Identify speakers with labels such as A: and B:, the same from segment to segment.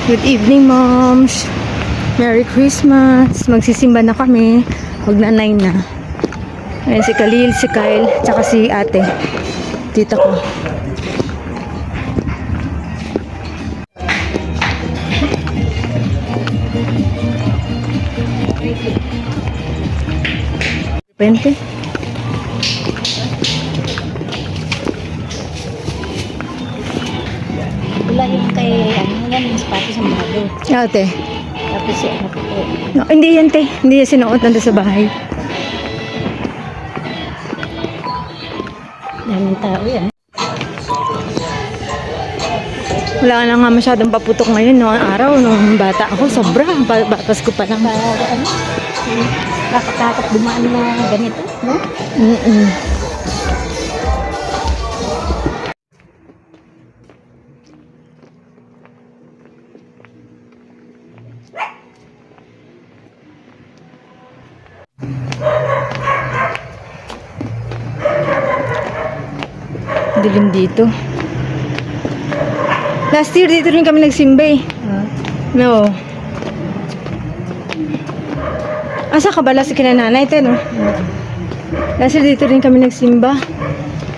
A: Good evening, moms. Merry Christmas. Magsisimba na kami. Magna-9 na. Ayan si Khalil, si Kyle, tsaka si ate. Tita ko. Pente.
B: Wala yung kay, yan yung sapatos ng bago.
A: Ate.
B: Tapos si ano po.
A: No, hindi yan, te. Hindi yan sinuot nandun sa bahay.
B: Daming tao yan.
A: Wala na nga masyadong paputok ngayon noong araw. Nung bata ako, sobra. Pasko pa lang.
B: Para ano, takot dumaan na ganito, no?
A: Dilim dito. Last year dito rin kami nagsimba eh. No. Asa ka ba last kinananay te no? Last year dito rin kami nagsimba.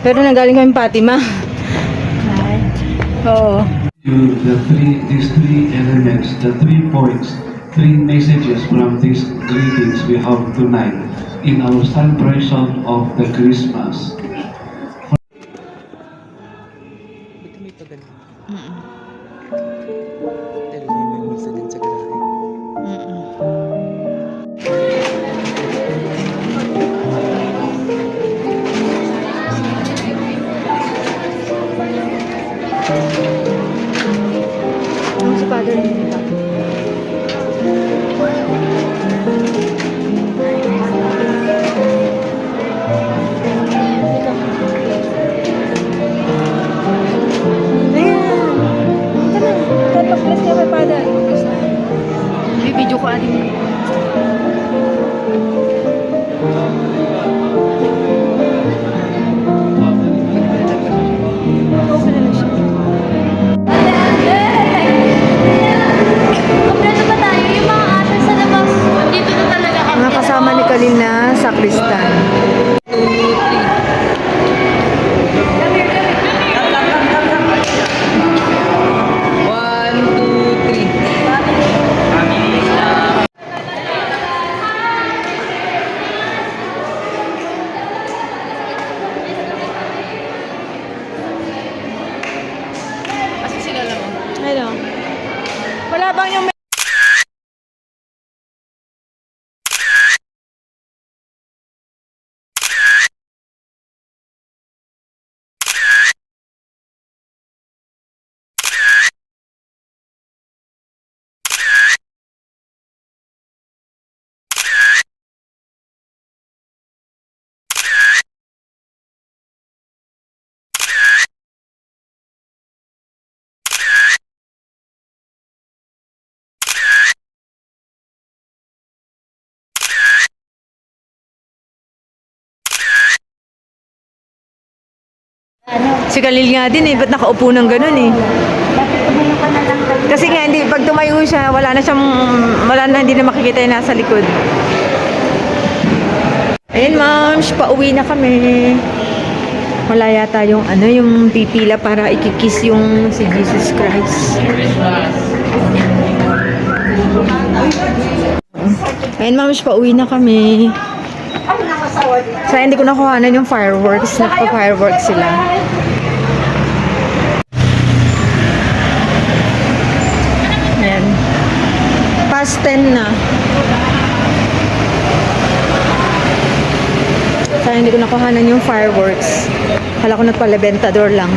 A: Pero nagaling kami Fatima. Oo.
C: These three elements, the 3 points, 3 messages from these greetings we have tonight in our celebration of the Christmas.
A: Ang si father nila. Video ko atin. Okay na siya.
B: Kompleto ba tayo? Yung mga ate sa labas, dito na talaga kami.
A: Mga kasama ni Khalil na sakristan. Hello. Wala bang yung si Khalil nga din eh, ba't nakaupo ng ganun eh?
B: Dapat tumayo ka na lang tayo.
A: Kasi nga hindi, pag tumayo siya, wala na, hindi na makikita yung nasa likod. Ayun moms, pauwi na kami. Wala yata yung yung pipila para ikikiss yung si Jesus Christ. Ayun moms, pauwi na kami. So hindi ko nakuhanan yung fireworks, nagpa-fireworks sila. Ayan. Past 10 na. Kaya hindi ko nakuhanan yung fireworks. Kala ko nagpa-Leventador lang.